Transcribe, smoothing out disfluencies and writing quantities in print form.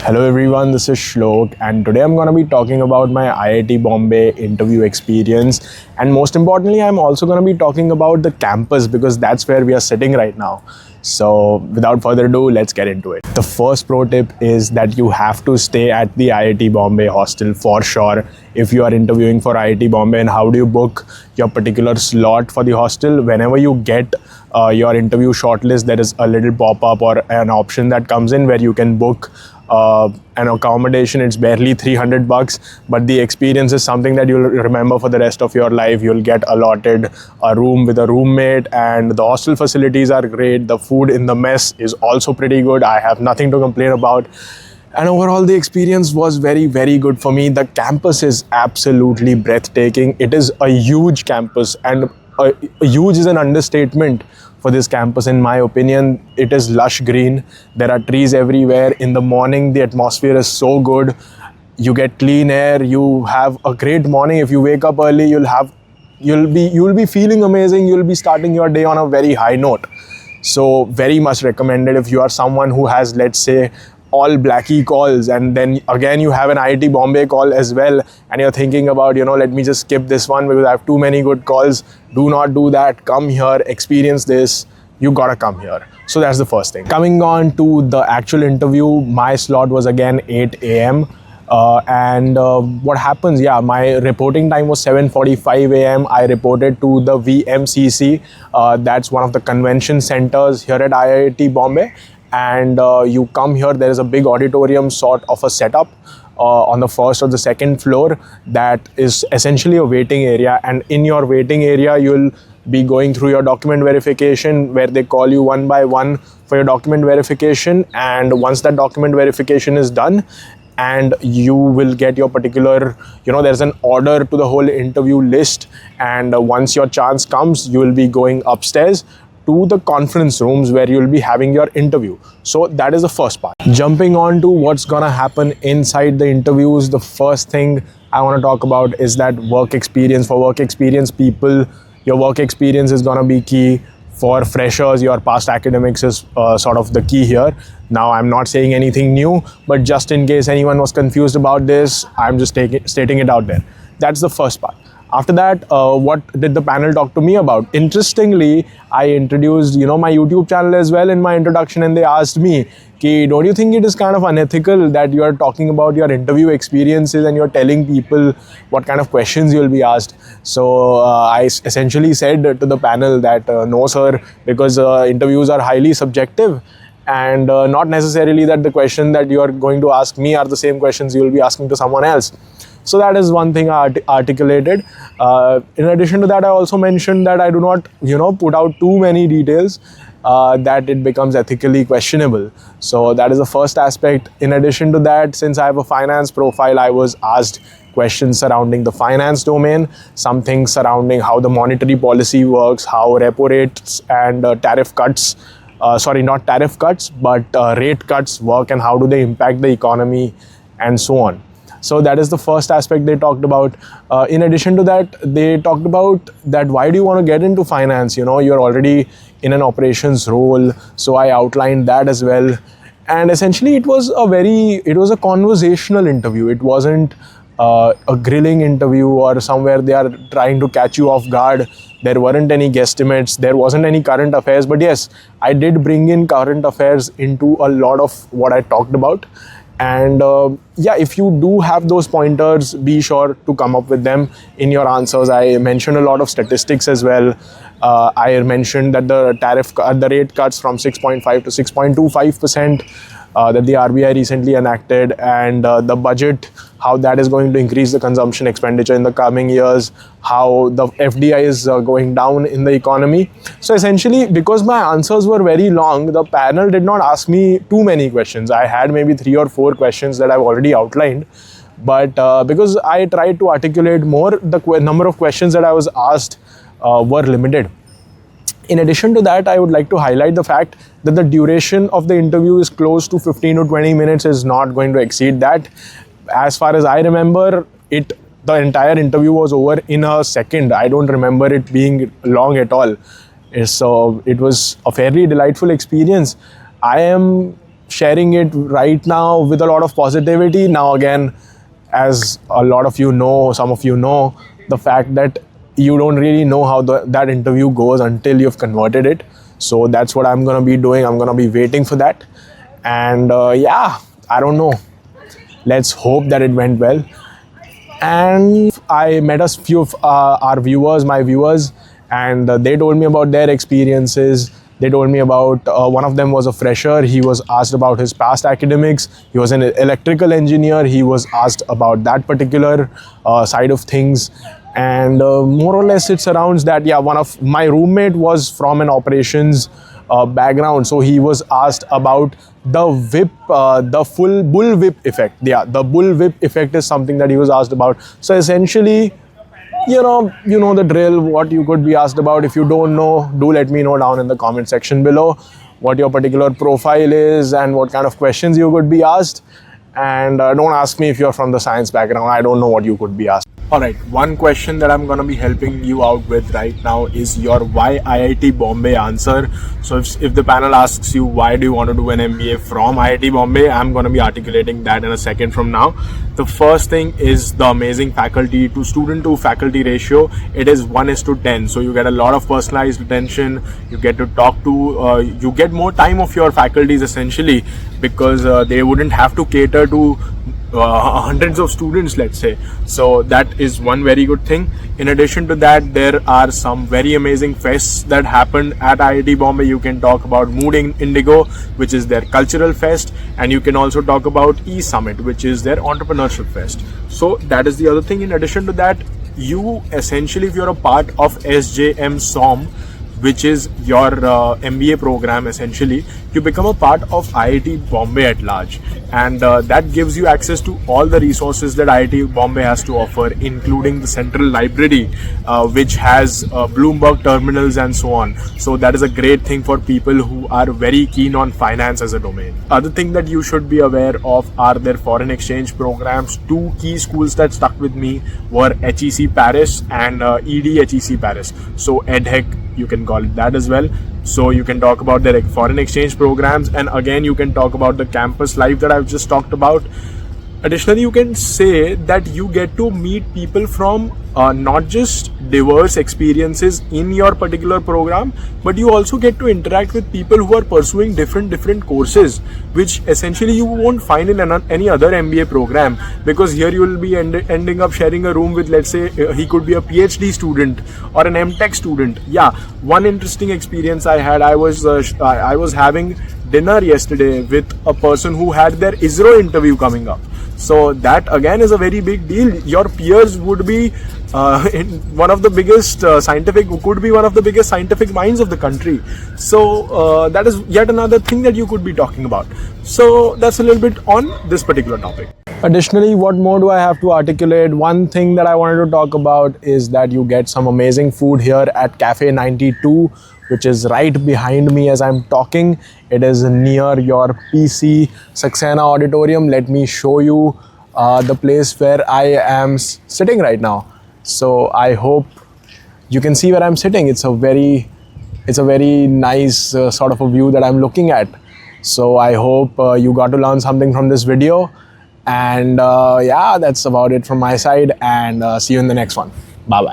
Hello everyone, this is Shlok and today I'm going to be talking about my IIT Bombay interview experience, and most importantly I'm also going to be talking about the campus because that's where we are sitting right now. So without further ado, let's get into it. The first pro tip is that you have to stay at the IIT Bombay hostel for sure if you are interviewing for IIT Bombay. And how do you book your particular slot for the hostel? Whenever you get your interview shortlist, there is a little pop-up or an option that comes in where you can book an accommodation. It's barely $300, but the experience is something that you'll remember for the rest of your life. You'll get allotted a room with a roommate, and the hostel facilities are great. The food in the mess is also pretty good. I have nothing to complain about. And overall, the experience was very, very good for me. The campus is absolutely breathtaking. It is a huge campus, and huge is an understatement for this campus in my opinion. It is lush green. There are trees everywhere. In the morning, the atmosphere is so good. You get clean air. You have a great morning. If you wake up early, you'll be feeling amazing. You'll be starting your day on a very high note. So very much recommended if you are someone who has, let's say, all blackie calls, and then again you have an IIT Bombay call as well, and you're thinking about, let me just skip this one because I have too many good calls. Do not do that. Come here, experience this. You gotta come here. So that's the first thing. Coming on to the actual interview, my slot was again 8 a.m. What happens, my reporting time was 7:45 a.m. I reported to the VMCC. That's one of the convention centers here at IIT Bombay. And you come here, there is a big auditorium sort of a setup on the first or the second floor that is essentially a waiting area. And in your waiting area, you'll be going through your document verification, where they call you one by one for your document verification. And once that document verification is done, and you will get your particular, there's an order to the whole interview list. And once your chance comes, you will be going upstairs to the conference rooms where you'll be having your interview. So that is the first part. Jumping on to what's gonna happen inside the interviews, the first thing I want to talk about is that work experience. For work experience people, your work experience is gonna be key. For freshers, your past academics is sort of the key here. Now, I'm not saying anything new, but just in case anyone was confused about this, I'm just stating it out there. That's the first part. After that, what did the panel talk to me about? Interestingly, I introduced, my YouTube channel as well in my introduction, and they asked me, don't you think it is kind of unethical that you are talking about your interview experiences and you're telling people what kind of questions you'll be asked? So I essentially said to the panel that no, sir, because interviews are highly subjective, and not necessarily that the question that you are going to ask me are the same questions you will be asking to someone else. So that is one thing I articulated. In addition to that, I also mentioned that I do not, put out too many details that it becomes ethically questionable. So that is the first aspect. In addition to that, since I have a finance profile, I was asked questions surrounding the finance domain, some things surrounding how the monetary policy works, how repo rates and tariff cuts, not tariff cuts, but rate cuts work, and how do they impact the economy, and so on. So that is the first aspect they talked about. In addition to that, they talked about that why do you want to get into finance? You're already in an operations role. So I outlined that as well. And essentially it was a conversational interview. It wasn't a grilling interview or somewhere they are trying to catch you off guard. There weren't any guesstimates. There wasn't any current affairs. But yes, I did bring in current affairs into a lot of what I talked about. And if you do have those pointers, be sure to come up with them in your answers. I mentioned a lot of statistics as well. I mentioned that the rate cuts from 6.5 to 6.25% that the RBI recently enacted, and the budget, how that is going to increase the consumption expenditure in the coming years, how the FDI is going down in the economy. So essentially, because my answers were very long, the panel did not ask me too many questions. I had maybe 3 or 4 questions that I've already outlined. But because I tried to articulate more, the number of questions that I was asked were limited. In addition to that, I would like to highlight the fact that the duration of the interview is close to 15 to 20 minutes, is not going to exceed that. As far as I remember, the entire interview was over in a second. I don't remember it being long at all. So it was a fairly delightful experience. I am sharing it right now with a lot of positivity. Now again, as a lot of you know, some of you know, the fact that you don't really know how that interview goes until you've converted it. So that's what I'm going to be doing. I'm going to be waiting for that. And yeah, I don't know. Let's hope that it went well. And I met a few of my viewers, and they told me about their experiences. They told me about one of them was a fresher. He was asked about his past academics. He was an electrical engineer. He was asked about that particular side of things. And more or less it surrounds that. Yeah, one of my roommate was from an operations background, so he was asked about the whip, the full bull whip effect. Yeah, the bull whip effect is something that he was asked about. So essentially, you know the drill, what you could be asked about. If you don't know, do let me know down in the comment section below what your particular profile is and what kind of questions you could be asked. And don't ask me if you're from the science background. I don't know what you could be asked. Alright, one question that I'm going to be helping you out with right now is your why IIT Bombay answer. So if the panel asks you why do you want to do an MBA from IIT Bombay, I'm going to be articulating that in a second from now. The first thing is the amazing faculty to student to faculty ratio. It is 1:10. So you get a lot of personalized attention. You get to talk to, you get more time of your faculties essentially, because they wouldn't have to cater to hundreds of students, let's say. So that is one very good thing. In addition to that, there are some very amazing fests that happened at IIT Bombay. You can talk about Mood Indigo, which is their cultural fest, and you can also talk about E-Summit, which is their entrepreneurship fest. So that is the other thing. In addition to that, you essentially, if you're a part of SJMSOM, which is your MBA program, essentially you become a part of IIT Bombay at large, and that gives you access to all the resources that IIT Bombay has to offer, including the central library, which has Bloomberg terminals and so on. So that is a great thing for people who are very keen on finance as a domain. Other thing that you should be aware of are their foreign exchange programs. Two key schools that stuck with me were HEC Paris and EDHEC Paris. So EdHEC, you can call it that as well. So you can talk about their foreign exchange programs, and again you can talk about the campus life that I've just talked about. Additionally, you can say that you get to meet people from not just diverse experiences in your particular program, but you also get to interact with people who are pursuing different courses, which essentially you won't find in any other MBA program, because here you will be ending up sharing a room with, let's say, he could be a PhD student or an MTech student. Yeah, one interesting experience I had, I was having dinner yesterday with a person who had their ISRO interview coming up. So that again is a very big deal. Your peers would be in one of the biggest scientific minds of the country. So that is yet another thing that you could be talking about. So that's a little bit on this particular topic. Additionally, what more do I have to articulate? One thing that I wanted to talk about is that you get some amazing food here at Cafe 92, which is right behind me as I'm talking. It is near your PC Saxena Auditorium. Let me show you the place where I am sitting right now. So I hope you can see where I'm sitting. It's a very nice sort of a view that I'm looking at. So I hope you got to learn something from this video. And yeah, that's about it from my side, and see you in the next one.